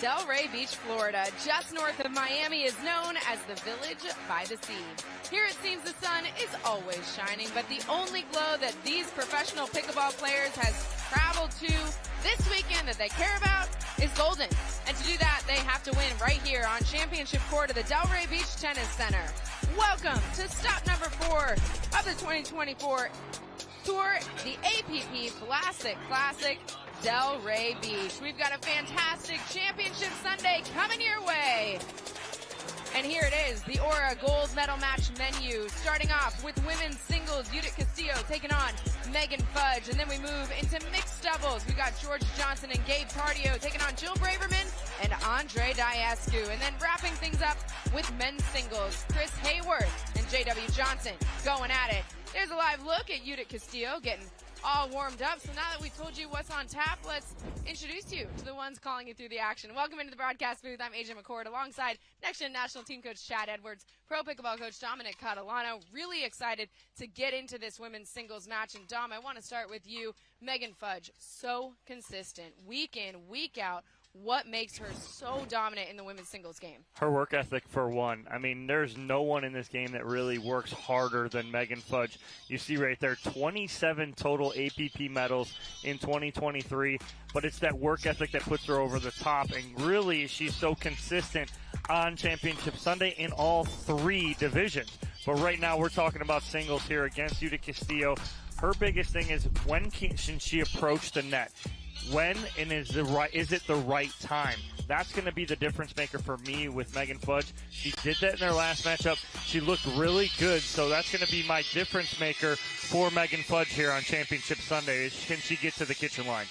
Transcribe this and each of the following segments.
Delray Beach, Florida, just north of Miami, is known as the Village by the Sea. Here it seems the sun is always shining, but the only glow that these professional pickleball players has traveled to this weekend that they care about is golden. And to do that, they have to win right here on championship court of the Delray Beach Tennis Center. Welcome to stop number 4 of the 2024 tour, the APP Vlasic Classic, Delray Beach. We've got a fantastic championship Sunday coming your way. And here it is, the Aura Gold Medal Match menu. Starting off with women's singles, Judit Castillo taking on Megan Fudge. And then we move into mixed doubles. We got George Johnson and Gabe Cardio taking on Jill Braverman and Andre Diascu. And then wrapping things up with men's singles, Chris Hayworth and JW Johnson going at it. There's a live look at Judit Castillo getting all warmed up. So now that we've told you what's on tap, let's introduce you to the ones calling you through the action. Welcome into the broadcast booth. I'm AJ McCord alongside Next Gen National Team Coach Chad Edwards, Pro Pickleball Coach Dominic Catalano. Really excited to get into this women's singles match. And Dom, I want to start with you. Megan Fudge, so consistent, week in, week out. What makes her so dominant in the women's singles game? Her work ethic, for one. I mean, there's no one in this game that really works harder than Megan Fudge. You see right there, 27 total APP medals in 2023, but it's that work ethic that puts her over the top, and really she's so consistent on Championship Sunday in all 3 divisions. But right now we're talking about singles here against Judit Castillo. Her biggest thing is when can she approach the net? When and is it the right time? That's going to be the difference maker for me with Megan Fudge. She did that in their last matchup. She looked really good, so that's going to be my difference maker for Megan Fudge here on Championship Sunday. Can she get to the kitchen line?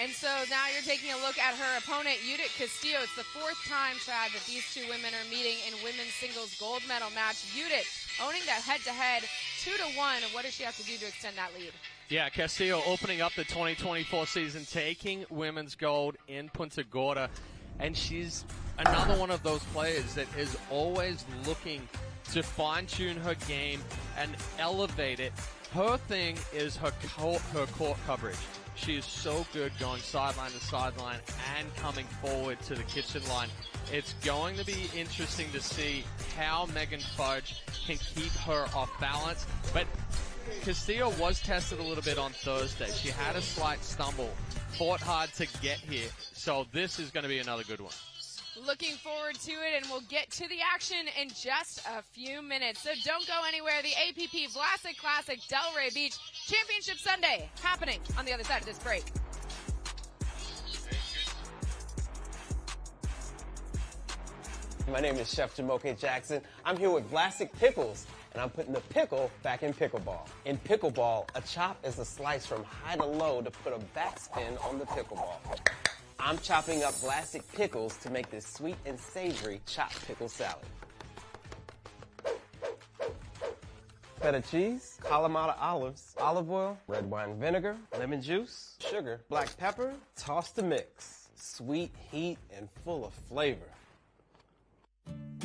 And so now you're taking a look at her opponent, Judit Castillo. It's the 4th time, Chad, that these two women are meeting in women's singles gold medal match. Judit owning that head-to-head 2-1. What does she have to do to extend that lead? Yeah, Castillo opening up the 2024 season, taking women's gold in Punta Gorda. And she's another one of those players that is always looking to fine-tune her game and elevate it. Her thing is her court coverage. She is so good going sideline to sideline and coming forward to the kitchen line. It's going to be interesting to see how Megan Fudge can keep her off balance. But Castillo was tested a little bit on Thursday. She had a slight stumble, fought hard to get here. So this is going to be another good one. Looking forward to it, and we'll get to the action in just a few minutes. So don't go anywhere. The APP Vlasic Classic Delray Beach Championship Sunday happening on the other side of this break. My name is Chef Jamoke Jackson. I'm here with Vlasic Pickles, and I'm putting the pickle back in pickleball. In pickleball, a chop is a slice from high to low to put a backspin on the pickleball. I'm chopping up Vlasic pickles to make this sweet and savory chopped pickle salad. Feta cheese, Kalamata olives, olive oil, red wine vinegar, lemon juice, sugar, black pepper, toss to mix. Sweet, heat, and full of flavor.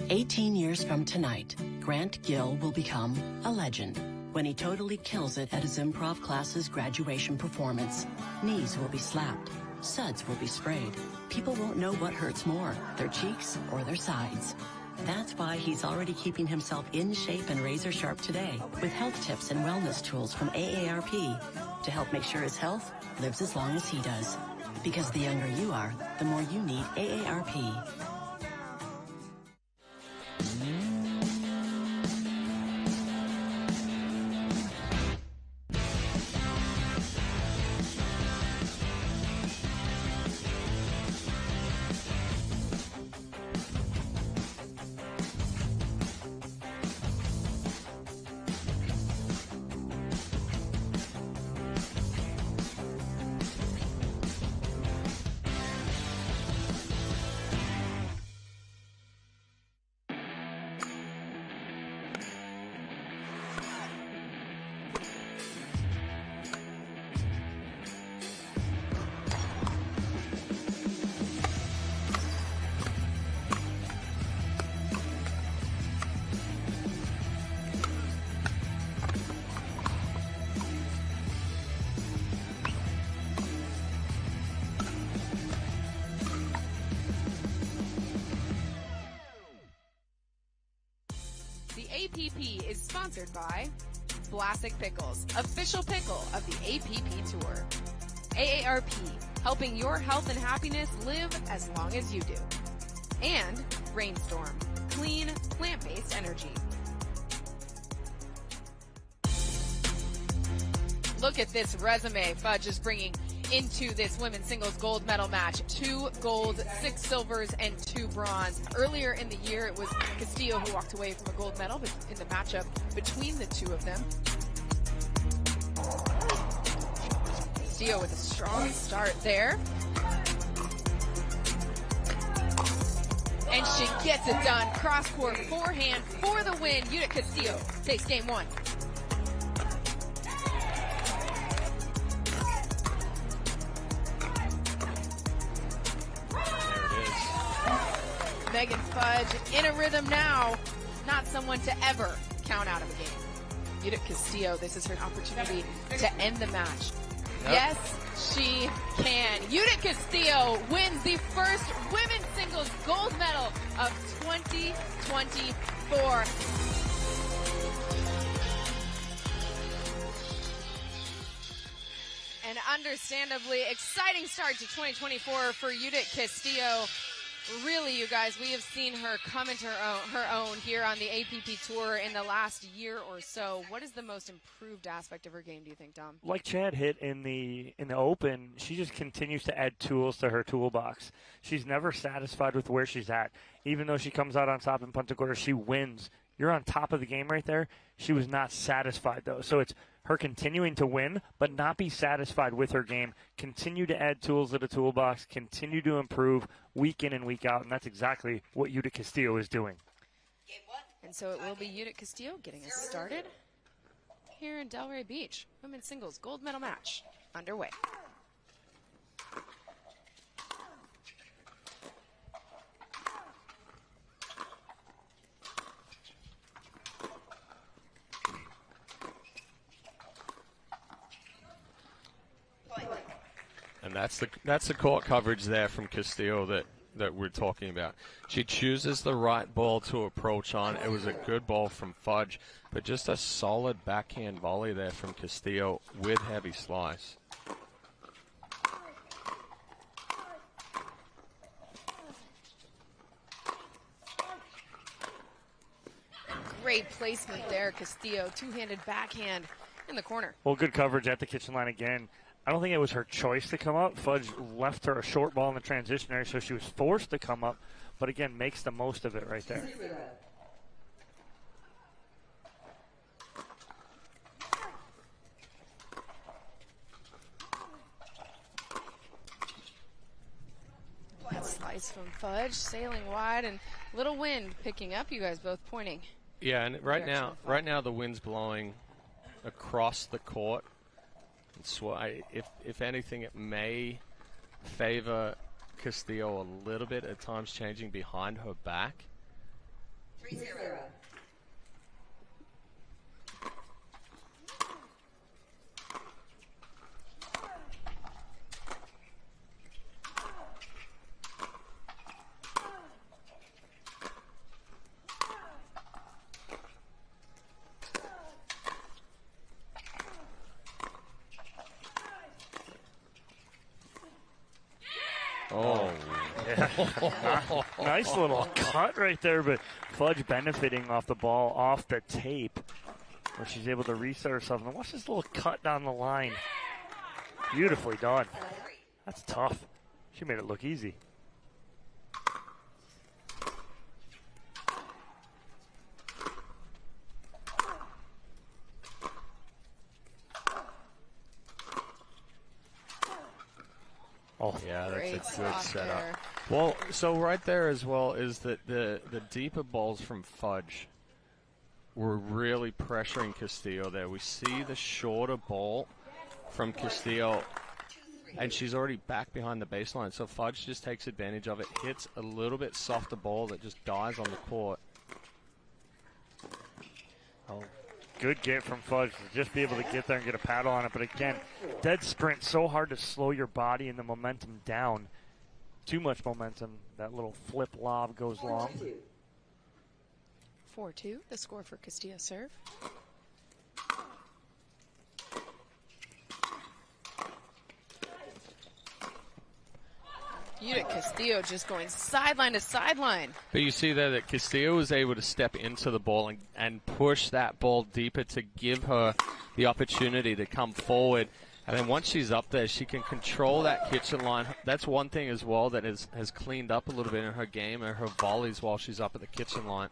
18 years from tonight, Grant Gill will become a legend when he totally kills it at his improv class's graduation performance. Knees will be slapped. Suds will be sprayed. People won't know what hurts more, their cheeks or their sides. That's why he's already keeping himself in shape and razor sharp today with health tips and wellness tools from AARP to help make sure his health lives as long as he does. Because the younger you are, the more you need AARP. APP is sponsored by Vlasic Pickles, official pickle of the APP Tour. AARP, helping your health and happiness live as long as you do. And Rainstorm, clean, plant-based energy. Look at this resume Fudge is bringing into this women's singles gold medal match. 2 golds, 6 silvers, and 2 bronze. Earlier in the year, it was Castillo who walked away from a gold medal in the matchup between the two of them. Castillo with a strong start there. And she gets it done. Cross-court forehand for the win. Judit Castillo takes game 1. Megan Fudge in a rhythm now, not someone to ever count out of a game. Judit Castillo, this is her opportunity to end the match. Yep. Yes, she can. Judit Castillo wins the first women's singles gold medal of 2024. An understandably exciting start to 2024 for Judit Castillo. Really, you guys, we have seen her come into her own here on the APP Tour in the last year or so. What is the most improved aspect of her game, do you think, Dom? Like Chad hit in the Open, she just continues to add tools to her toolbox. She's never satisfied with where she's at. Even though she comes out on top in Punta Gorda, she wins. You're on top of the game right there. She was not satisfied, though. So it's her continuing to win, but not be satisfied with her game. Continue to add tools to the toolbox. Continue to improve week in and week out, and that's exactly what Judit Castillo is doing. And so it will be Judit Castillo getting us started here in Delray Beach. Women's singles gold medal match underway. And that's the court coverage there from Castillo that we're talking about. She chooses the right ball to approach on. It was a good ball from Fudge, but just a solid backhand volley there from Castillo with heavy slice. Great placement there, Castillo. Two-handed backhand in the corner. Well, good coverage at the kitchen line again. I don't think it was her choice to come up. Fudge left her a short ball in the transition area, so she was forced to come up, but again, makes the most of it right there. That slice from Fudge, sailing wide, and little wind picking up. You guys both pointing. Yeah, and right now the wind's blowing across the court. So if anything, it may favor Castillo a little bit at times, changing behind her back. 3-0. Oh, yeah. Nice little cut right there, but Fudge benefiting off the ball, off the tape, where she's able to reset herself. And watch this little cut down the line. Beautifully done. That's tough. She made it look easy. Oh, yeah, that's a good setup. There. Well, so right there as well is that the deeper balls from Fudge were really pressuring Castillo there. We see the shorter ball from Castillo, and she's already back behind the baseline. So Fudge just takes advantage of it, hits a little bit softer ball that just dies on the court. Oh, good get from Fudge to just be able to get there and get a paddle on it. But again, dead sprint, so hard to slow your body and the momentum down. Too much momentum. That little flip lob goes long. 4-2, the score for Castillo serve. Judit Castillo just going sideline to sideline. But you see there that Castillo was able to step into the ball and push that ball deeper to give her the opportunity to come forward. And then once she's up there, she can control that kitchen line. That's one thing as well that has cleaned up a little bit in her game, and her volleys while she's up at the kitchen line.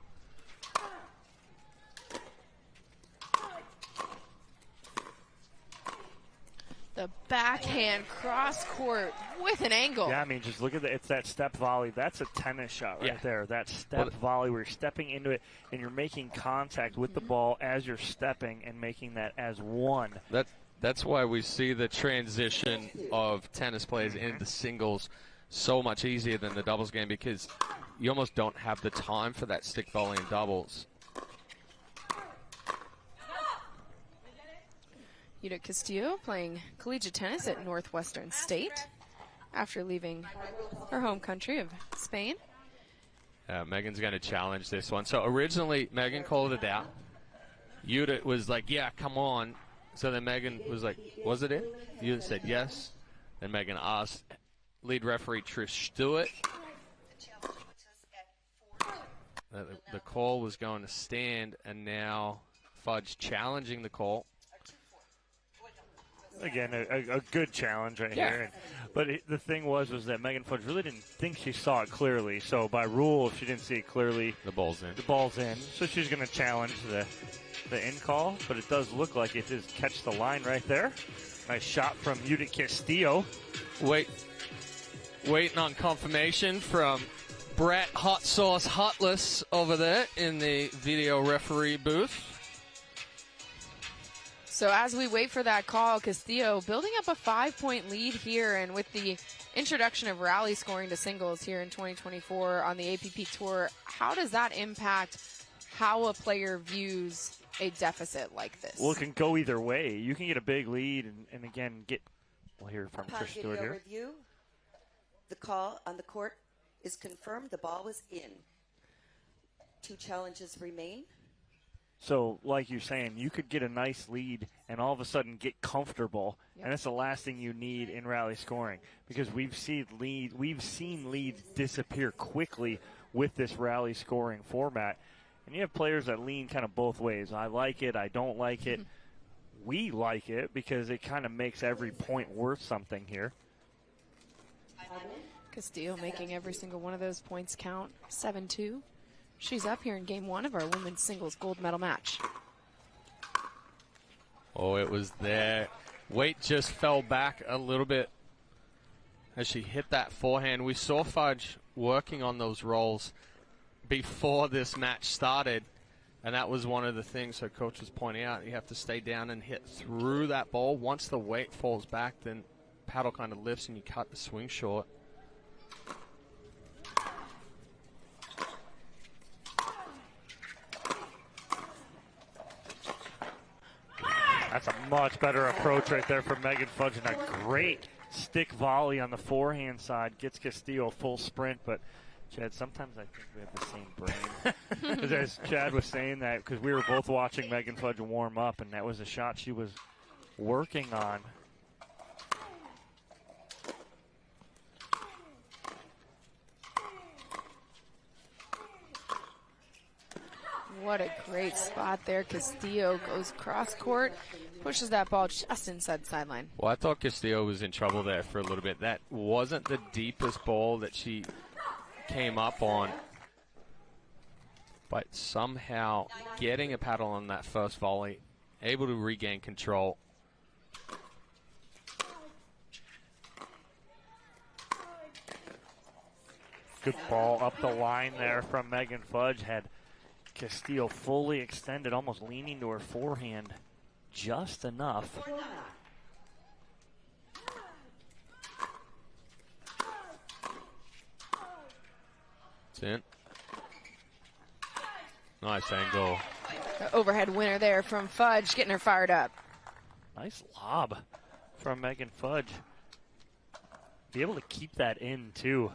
The backhand cross court with an angle. Yeah, I mean, just look at it's that step volley. That's a tennis shot right there. That step volley where you're stepping into it and you're making contact with the ball as you're stepping and making that as one. That's why we see the transition of tennis players into singles so much easier than the doubles game, because you almost don't have the time for that stick volley in doubles. Judit Castillo playing collegiate tennis at Northwestern State after leaving her home country of Spain. Megan's going to challenge this one. So originally, Megan called it out. Judit was like, yeah, come on. So then Megan was like, was it in? Judit said yes. Then Megan asked lead referee Trish Stewart. The call was going to stand, and now Fudge challenging the call. Again, a good challenge right here. But the thing was that Megan Fudge really didn't think she saw it clearly. So by rule, if she didn't see it clearly, the ball's in. The ball's in. So she's going to challenge the in call. But it does look like it does catch the line right there. Nice shot from Judit Castillo. Waiting on confirmation from Brett Hot Sauce Hutless over there in the video referee booth. So as we wait for that call, Castillo building up a 5-point lead here, and with the introduction of rally scoring to singles here in 2024 on the APP Tour, how does that impact how a player views a deficit like this? Well, it can go either way. You can get a big lead and again, we'll hear from Upon Trish Stewart here. Review, the call on the court is confirmed. The ball was in. 2 challenges remain. So, like you're saying, you could get a nice lead and all of a sudden get comfortable, and that's the last thing you need in rally scoring, because we've seen leads disappear quickly with this rally scoring format, and you have players that lean kind of both ways. I like it, I don't like it. We like it because it kind of makes every point worth something here. Castillo making every single one of those points count. 7-2. She's up here in game 1 of our women's singles gold medal match. Oh, it was there. Weight just fell back a little bit as she hit that forehand. We saw Fudge working on those rolls before this match started, and that was one of the things her coach was pointing out. You have to stay down and hit through that ball. Once the weight falls back, then paddle kind of lifts and you cut the swing short. That's a much better approach right there from Megan Fudge, and a great stick volley on the forehand side. Gets Castillo a full sprint, but Chad, sometimes I think we have the same brain. Because as Chad was saying that, because we were both watching Megan Fudge warm up, and that was a shot she was working on. What a great spot there. Castillo goes cross court, pushes that ball just inside the sideline. Well, I thought Castillo was in trouble there for a little bit. That wasn't the deepest ball that she came up on. But somehow getting a paddle on that first volley, able to regain control. Good ball up the line there from Megan Fudge. Had Castillo fully extended, almost leaning to her forehand just enough. It's in. Nice angle. The overhead winner there from Fudge, getting her fired up. Nice lob from Megan Fudge. Be able to keep that in, too,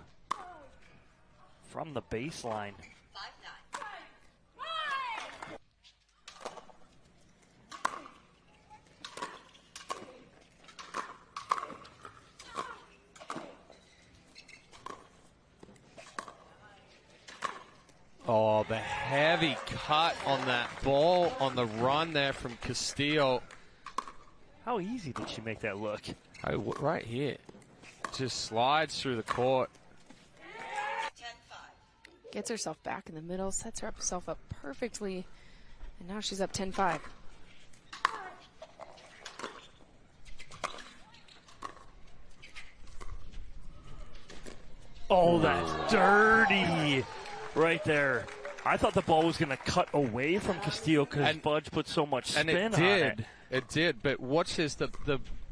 from the baseline. Oh, the heavy cut on that ball on the run there from Castillo. How easy did she make that look? Right here. Just slides through the court. Gets herself back in the middle, sets herself up perfectly, and now she's up 10-5. Oh, that's dirty right there. I thought the ball was going to cut away from Castillo because Fudge put so much spin on it. It did, but watch this. The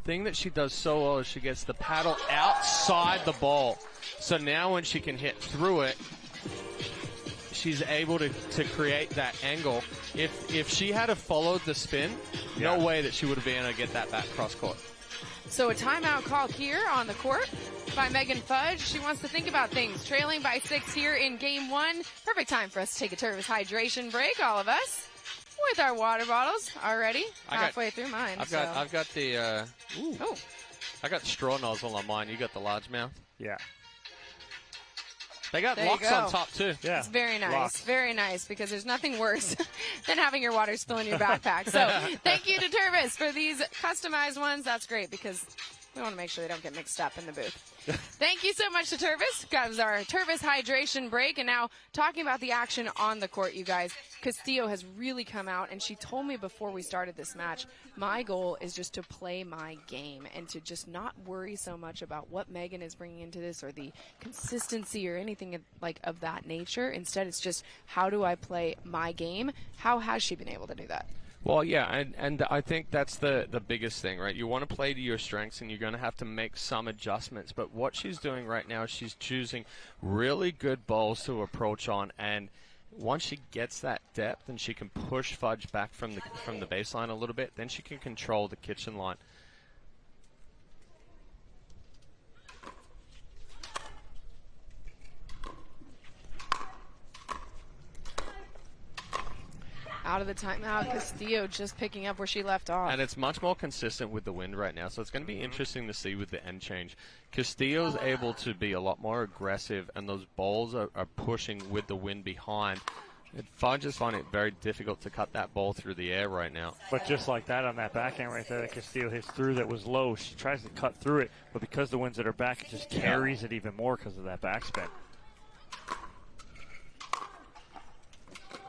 thing that she does so well is she gets the paddle outside the ball. So now when she can hit through it, she's able to create that angle. If she had followed the spin, no way that she would have been able to get that back cross court. So a timeout called here on the court by Megan Fudge. She wants to think about things. Trailing by 6 here in game 1. Perfect time for us to take a Tervis hydration break, all of us, with our water bottles already halfway through mine. I've got the I got straw nozzle on mine. You got the largemouth? Yeah. They got There locks you go. on top too. Yeah. It's very nice. Locks. Very nice, because there's nothing worse than having your water spill in your backpack. So thank you to Tervis for these customized ones. That's great, because we want to make sure they don't get mixed up in the booth. Thank you so much to Tervis. That was our Tervis hydration break. And now talking about the action on the court, you guys, Castillo has really come out, and she told me before we started this match, my goal is just to play my game and to just not worry so much about what Megan is bringing into this or the consistency or anything of that nature. Instead, it's just, how do I play my game? How has she been able to do that? Well, yeah, and I think that's the biggest thing, right? You want to play to your strengths, and you're going to have to make some adjustments. But what she's doing right now is she's choosing really good balls to approach on, and once she gets that depth and she can push Fudge back from the baseline a little bit, then she can control the kitchen line. Out of the timeout, Castillo just picking up where she left off. And it's much more consistent with the wind right now, so it's going to be interesting to see with the end change. Castillo's able to be a lot more aggressive, and those balls are pushing with the wind behind. And Fudge is finding it very difficult to cut that ball through the air right now. But just like that on that backhand right there that Castillo hits through that was low, she tries to cut through it, but because the wind's at her back, it just carries it even more because of that backspin.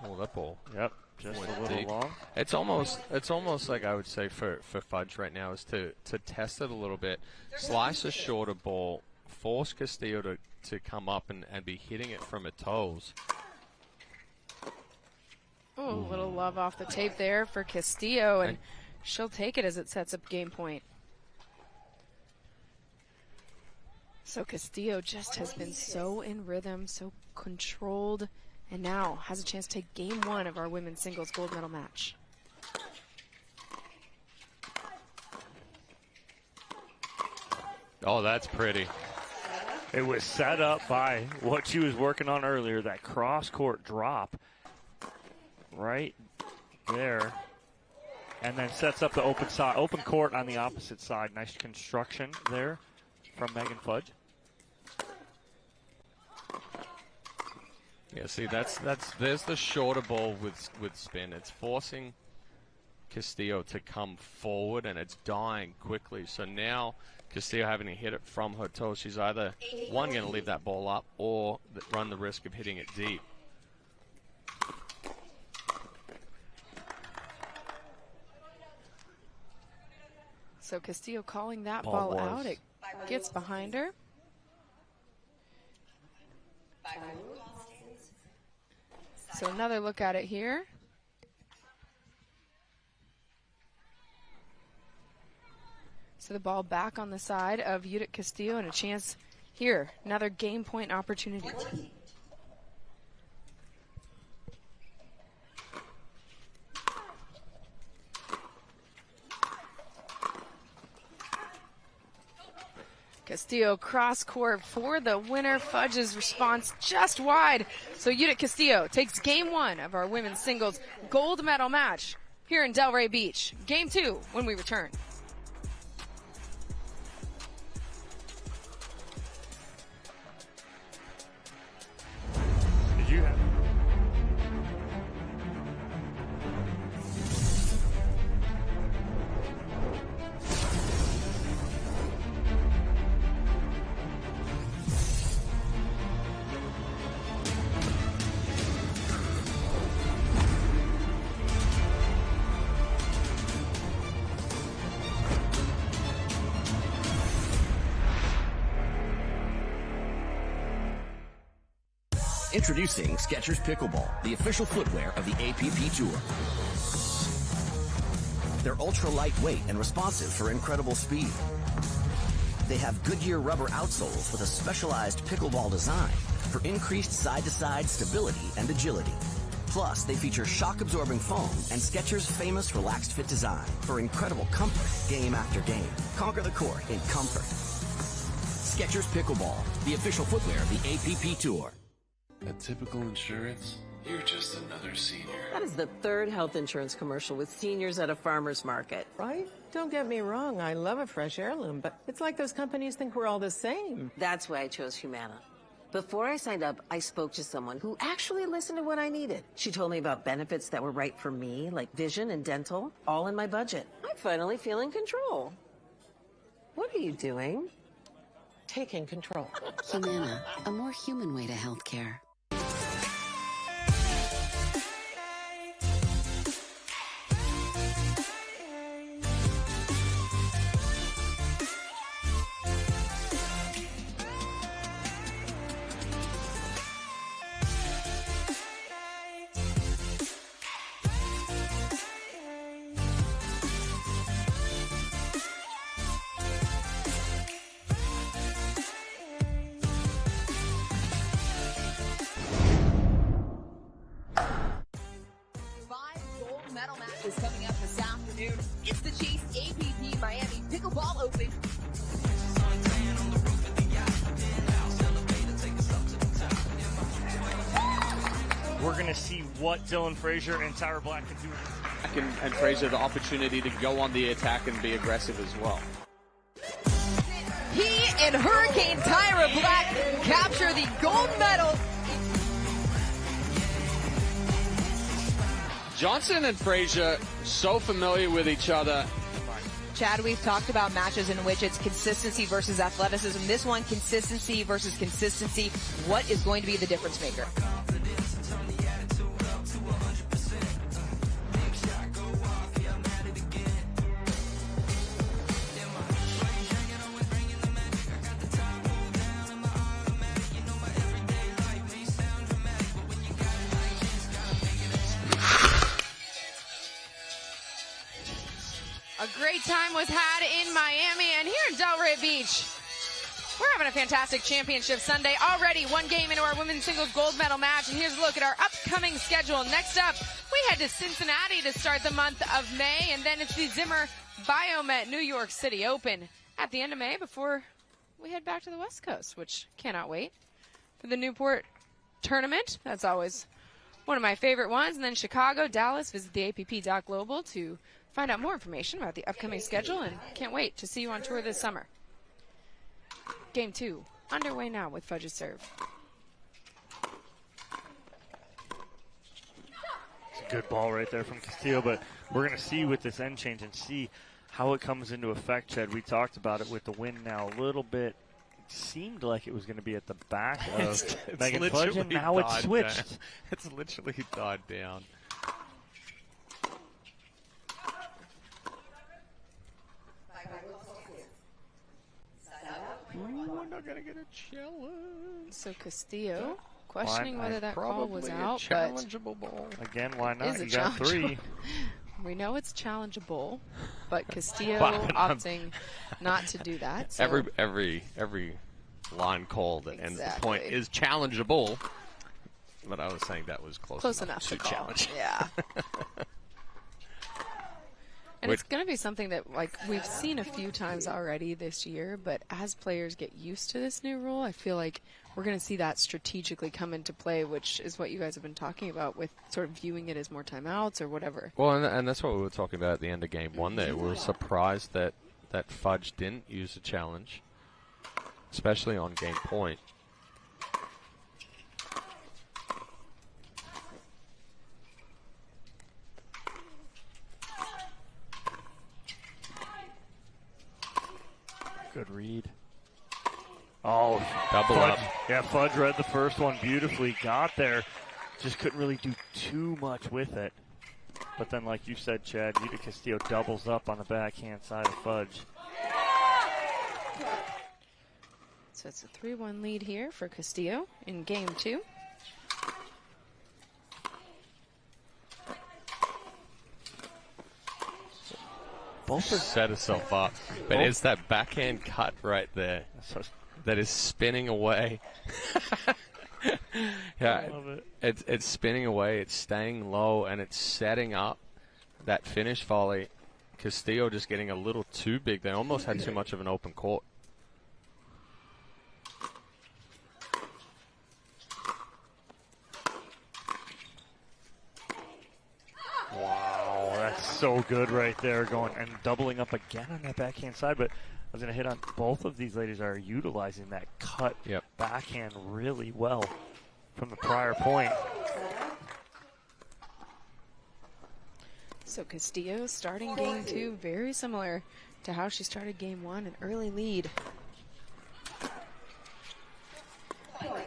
Oh, that ball. Yep. Just a little long. It's almost like I would say for Fudge right now is to test it a little bit, slice a shorter ball, force Castillo to come up and be hitting it from her toes. Oh, a little love off the tape there for Castillo, and she'll take it as it sets up game point. So Castillo just has been so in rhythm, so controlled, and now has a chance to take game 1 of our women's singles gold medal match. Oh, that's pretty. It was set up by what she was working on earlier, that cross-court drop right there, and then sets up the open court on the opposite side. Nice construction there from Megan Fudge. Yeah, see, there's the shorter ball with spin. It's forcing Castillo to come forward, and it's dying quickly. So now Castillo having to hit it from her toes. She's either, one, going to leave that ball up or run the risk of hitting it deep. So Castillo calling that ball out. It gets behind her. So another look at it here. So the ball back on the side of Judit Castillo, and a chance here. Another game point opportunity. Castillo cross court for the winner. Fudge's response just wide. So Judit Castillo takes game 1 of our women's singles gold medal match here in Delray Beach. Game 2 when we return. Did you have Introducing Skechers Pickleball, the official footwear of the APP Tour. They're ultra lightweight and responsive for incredible speed. They have Goodyear rubber outsoles with a specialized pickleball design for increased side-to-side stability and agility. Plus, they feature shock-absorbing foam and Skechers' famous relaxed fit design for incredible comfort game after game. Conquer the court in comfort. Skechers Pickleball, the official footwear of the APP Tour. At Typical Insurance, you're just another senior. That is the third health insurance commercial with seniors at a farmer's market. Right? Don't get me wrong, I love a fresh heirloom, but it's like those companies think we're all the same. That's why I chose Humana. Before I signed up, I spoke to someone who actually listened to what I needed. She told me about benefits that were right for me, like vision and dental, all in my budget. I finally feel in control. What are you doing? Taking control. Humana, a more human way to healthcare. Is coming up this afternoon. It's the Chase APP Miami Pickleball Open. We're going to see what Dylan Frazier and Tyra Black can do. And Frazier the opportunity to go on the attack and be aggressive as well. He and Hurricane Tyra Black capture the gold medal. Johnson and Frazier so familiar with each other. Chad, we've talked about matches in which it's consistency versus athleticism. This one, consistency versus consistency. What is going to be the difference maker? A great time was had in Miami and here in Delray Beach. We're having a fantastic championship Sunday. Already one game into our women's singles gold medal match. And here's a look at our upcoming schedule. Next up, we head to Cincinnati to start the month of May. And then it's the Zimmer Biomet New York City Open at the end of May before we head back to the West Coast, which cannot wait for the Newport tournament. That's always one of my favorite ones. And then Chicago, Dallas, visit the APP.global to find out more information about the upcoming schedule, and can't wait to see you on tour this summer. Game 2 underway now with Fudge's serve. It's a good ball right there from Castillo, but we're going to see with this end change and see how it comes into effect, Chad. We talked about it with the wind now a little bit. It seemed like it was going to be at the back of Megan Fudge, and now it's switched. Down. It's literally died down. We're not gonna get a challenge. So Castillo questioning whether that call was out, but ball. Again, why not? You got 3. We know it's challengeable, but Castillo opting not to do that. So. Every line call that ends the point is challengeable. But I was saying that was close enough to challenge. Yeah. And it's going to be something that, like, we've seen a few times already this year, but as players get used to this new rule, I feel like we're going to see that strategically come into play, which is what you guys have been talking about with sort of viewing it as more timeouts or whatever. Well, and that's what we were talking about at the end of game 1 there. We were surprised that Fudge didn't use a challenge, especially on game point. Good read. Oh, double Fudge. up. Yeah, Fudge read the first one beautifully. Got there. Just couldn't really do too much with it. But then, like you said, Chad, Judit Castillo doubles up on the backhand side of Fudge. So it's a 3-1 lead here for Castillo in game 2. both set herself up. But it's that backhand cut right there that is spinning away. Yeah, I love it. It's spinning away. It's staying low, and it's setting up that finish volley. Castillo just getting a little too big. They almost had too much of an open court. Wow, that's so good right there, going and doubling up again on that backhand side. But I was going to hit on both of these ladies are utilizing that cut backhand really well from the prior point. So Castillo starting game 2 very similar to how she started game 1, an early lead.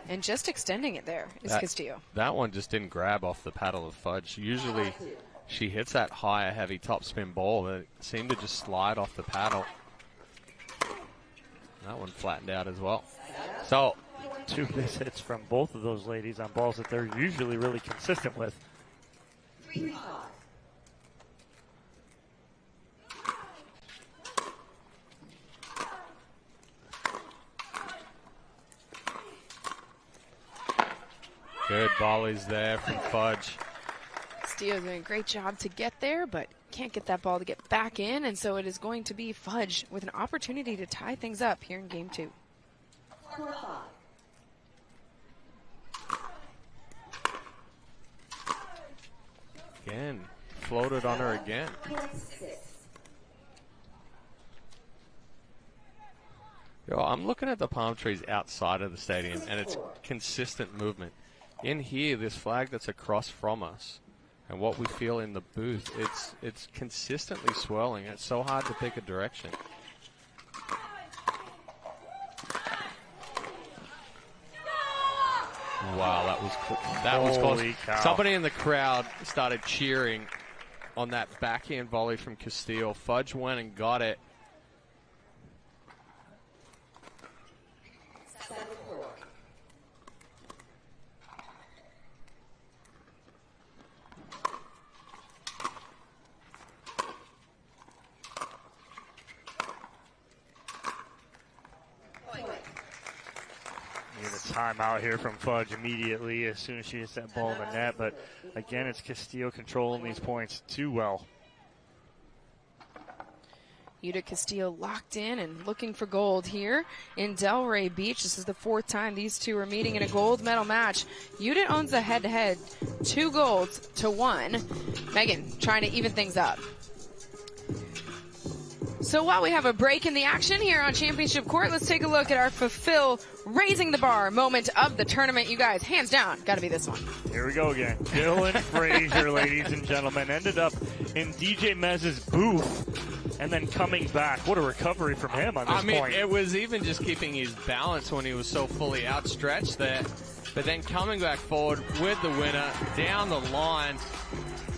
And just extending it there is Castillo. That one just didn't grab off the paddle of Fudge. Usually she hits that higher, heavy topspin ball that seemed to just slide off the paddle. That one flattened out as well. So 2 miss hits from both of those ladies on balls that they're usually really consistent with. 3-5. good volleys there from Fudge. Castillo doing a great job to get there, but can't get that ball to get back in, and so it is going to be Fudge with an opportunity to tie things up here in game 2. 4-5. Again, floated on her again. Yo, I'm looking at the palm trees outside of the stadium, and it's consistent movement. In here, this flag that's across from us, and what we feel in the booth, it's consistently swirling. It's so hard to pick a direction. Wow, that was close. Cow. Somebody in the crowd started cheering on that backhand volley from Castillo. Fudge went and got it. Timeout here from Fudge immediately as soon as she hits that ball in the net. But again, it's Castillo controlling these points too well. Judit Castillo locked in and looking for gold here in Delray Beach. This is the 4th time these two are meeting in a gold medal match. Judit owns the head-to-head, 2 golds to 1. Megan trying to even things up. So while we have a break in the action here on Championship Court, let's take a look at our fulfill raising the bar moment of the tournament. You guys, hands down, got to be this one. Here we go again. Dylan Frazier, ladies and gentlemen, ended up in DJ Mez's booth and then coming back. What a recovery from him on this point. It was even just keeping his balance when he was so fully outstretched there. But then coming back forward with the winner down the line.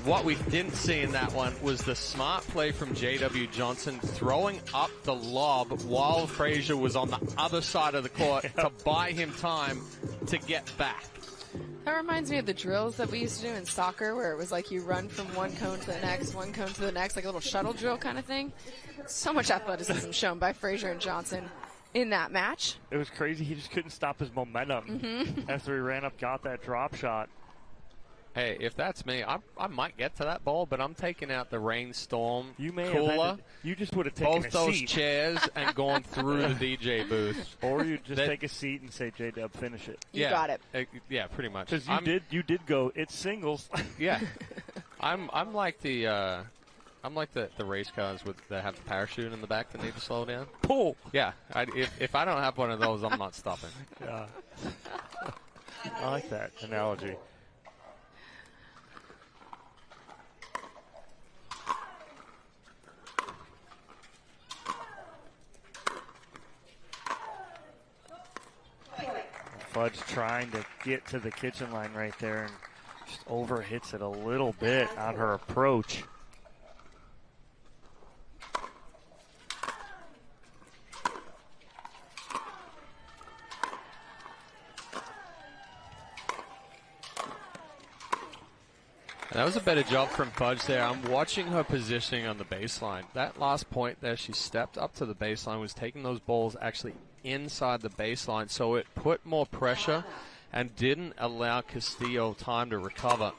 What we didn't see in that one was the smart play from J.W. Johnson throwing up the lob while Frazier was on the other side of the court to buy him time to get back. That reminds me of the drills that we used to do in soccer where it was like you run from one cone to the next, one cone to the next, like a little shuttle drill kind of thing. So much athleticism shown by Frazier and Johnson in that match. It was crazy. He just couldn't stop his momentum after he ran up, got that drop shot. Hey, if that's me, I might get to that ball, but I'm taking out the rainstorm You may cooler, have you just would have taken both a those seat. chairs, and gone through the DJ booth. Or you just take a seat and say, J-Dub, finish it. You got it. Yeah, pretty much. Because you did go, it's singles. Yeah. I'm like the race cars that have the parachute in the back that need to slow down. Pull. Yeah. If I don't have one of those, I'm not stopping. Yeah. I like that analogy. Fudge trying to get to the kitchen line right there and just overhits it a little bit on her approach. That was a better job from Fudge there. I'm watching her positioning on the baseline. That last point there, she stepped up to the baseline, was taking those balls actually inside the baseline, so it put more pressure and didn't allow Castillo time to recover.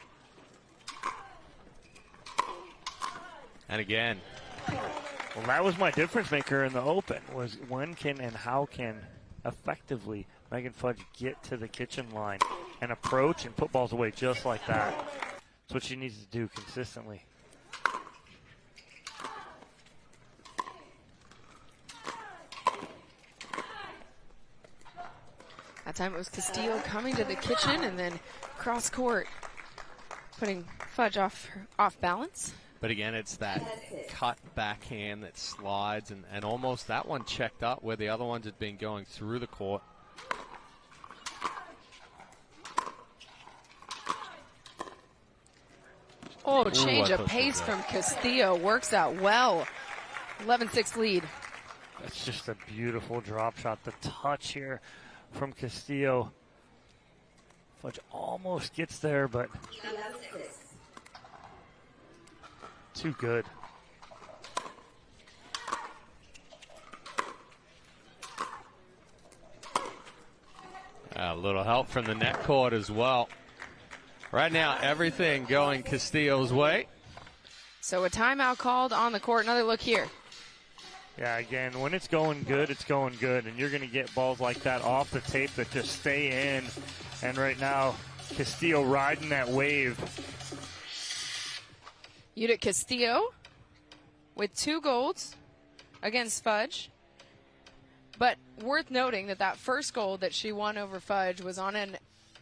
And again. Well, that was my difference maker in the Open, was when can and how can effectively Megan Fudge get to the kitchen line and approach and put balls away just like that. That's what she needs to do consistently. That time it was Castillo coming to the kitchen and then cross court, putting Fudge off balance. But again, it's that cut backhand that slides, and almost that one checked up where the other ones had been going through the court. Oh, change of pace from Castillo. Works out well. 11-6 lead. That's just a beautiful drop shot. The touch here from Castillo. Fudge almost gets there, but too good. A little help from the net court as well. Right now, everything going Castillo's way. So a timeout called on the court. Another look here. Yeah, again, when it's going good, it's going good. And you're going to get balls like that off the tape that just stay in. And right now, Castillo riding that wave. Judit Castillo with 2 golds against Fudge. But worth noting that first gold that she won over Fudge was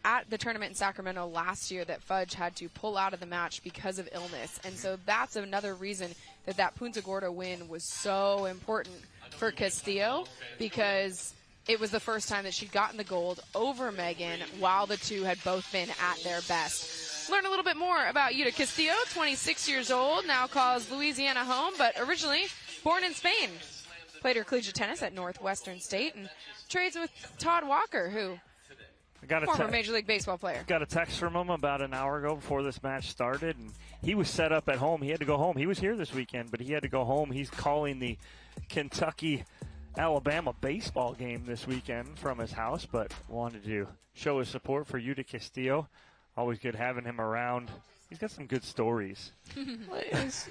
at the tournament in Sacramento last year that Fudge had to pull out of the match because of illness. And so that's another reason that Punta Gorda win was so important for Castillo, because it was the first time that she'd gotten the gold over Megan while the two had both been at their best. Learn a little bit more about Judit Castillo, 26 years old, now calls Louisiana home, but originally born in Spain. Played her collegiate tennis at Northwestern State and trades with Todd Walker, who former Major League Baseball player. Got a text from him about an hour ago before this match started, and he was set up at home. He had to go home. He was here this weekend, but he had to go home. He's calling the Kentucky-Alabama baseball game this weekend from his house, but wanted to show his support for Judit Castillo. Always good having him around. He's got some good stories. He's,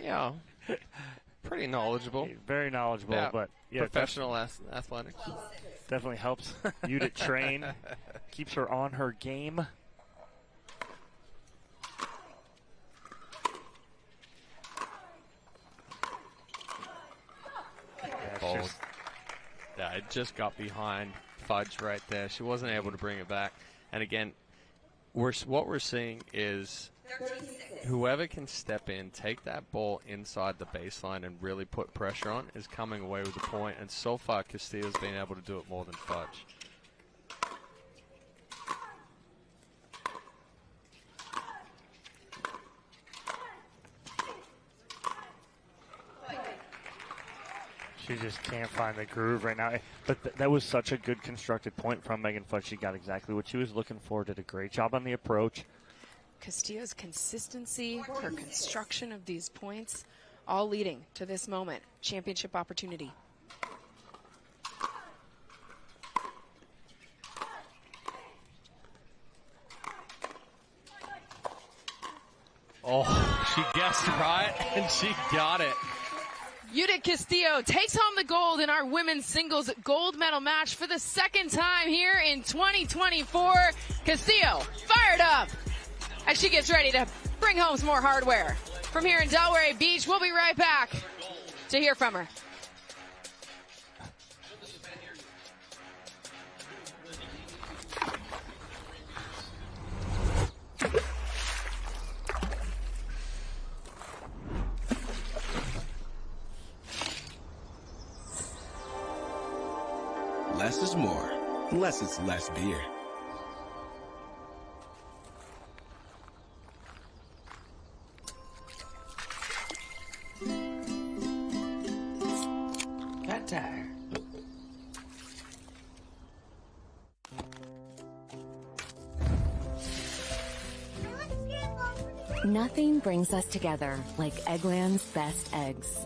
pretty knowledgeable. Very knowledgeable, yeah, but professional athletics. Definitely helps Judit train, keeps her on her game. It just got behind Fudge right there. She wasn't able to bring it back. And again, what we're seeing is whoever can step in, take that ball inside the baseline and really put pressure on is coming away with the point. And so far, Castillo's been able to do it more than Fudge. She just can't find the groove right now. But that was such a good constructed point from Megan Fudge. She got exactly what she was looking for, did a great job on the approach. Castillo's consistency, her construction of these points, all leading to this moment. Championship opportunity. Oh, she guessed right, and she got it. Judit Castillo takes home the gold in our women's singles gold medal match for the second time here in 2024. Castillo fired up as she gets ready to bring home some more hardware. From here in Delray Beach, we'll be right back to hear from her. Less is more, unless it's less beer. Cat tire. Nothing brings us together like Eggland's best eggs.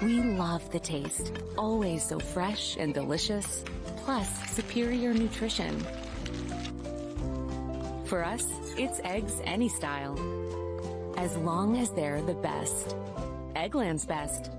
We love the taste, always so fresh and delicious, plus superior nutrition. For us, it's eggs any style, as long as they're the best. Eggland's best.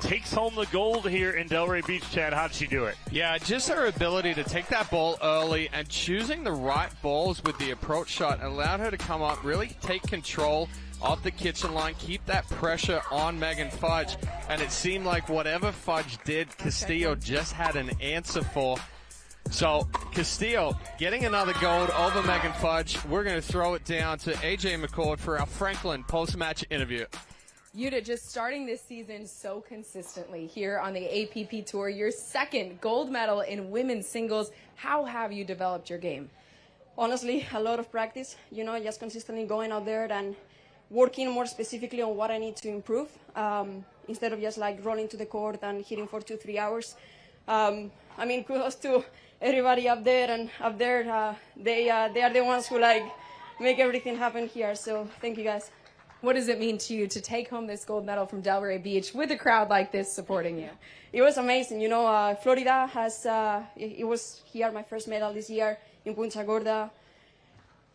Takes home the gold here in Delray Beach. Chad, how'd she do it? Yeah, just her ability to take that ball early and choosing the right balls with the approach shot allowed her to come up, really take control of the kitchen line, keep that pressure on Megan Fudge, and it seemed like whatever Fudge did, Castillo just had an answer for. So Castillo getting another gold over Megan Fudge. We're going to throw it down to AJ McCord for our Franklin post-match interview. Yuta, just starting this season so consistently here on the APP Tour, your second gold medal in women's singles. How have you developed your game? Honestly, a lot of practice, just consistently going out there and working more specifically on what I need to improve instead of just like rolling to the court and hitting for 2-3 hours. Kudos to everybody up there, and up there, they are the ones who make everything happen here. So thank you guys. What does it mean to you to take home this gold medal from Delray Beach with a crowd like this supporting you? It was amazing. Florida has, it was here my first medal this year in Punta Gorda.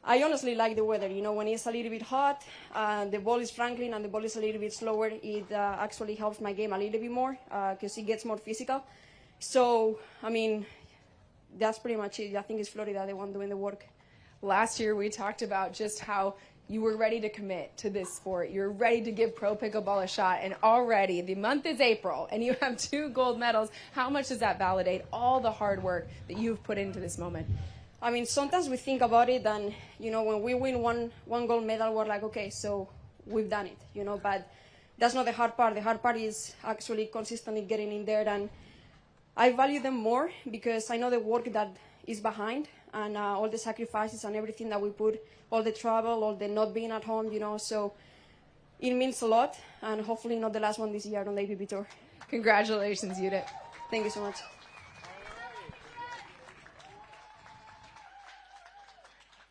I honestly like the weather. When it's a little bit hot, the ball is Franklin and the ball is a little bit slower, it actually helps my game a little bit more because it gets more physical. So, that's pretty much it. I think it's Florida, the one doing the work. Last year we talked about just how you were ready to commit to this sport. You're ready to give pro pickleball a shot, and already the month is April, and you have 2 gold medals. How much does that validate all the hard work that you've put into this moment? Sometimes we think about it, and when we win one gold medal, we're like, okay, so we've done it, But that's not the hard part. The hard part is actually consistently getting in there, and I value them more because I know the work that is behind, and all the sacrifices and everything that we put, all the travel, all the not being at home, so it means a lot, and hopefully not the last one this year on the APP Tour. Congratulations, Judit. Thank you so much.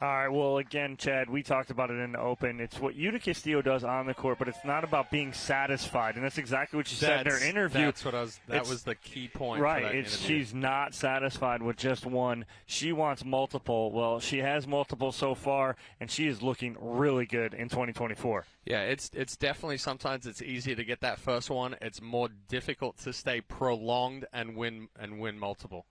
All right, well, again, Chad, we talked about it in the open. It's what Judit Castillo does on the court, but it's not about being satisfied, and that's exactly what she said in her interview. That was the key point. Right, she's not satisfied with just one. She wants multiple. Well, she has multiple so far, and she is looking really good in 2024. Yeah, it's definitely, sometimes it's easier to get that first one. It's more difficult to stay prolonged and win multiple.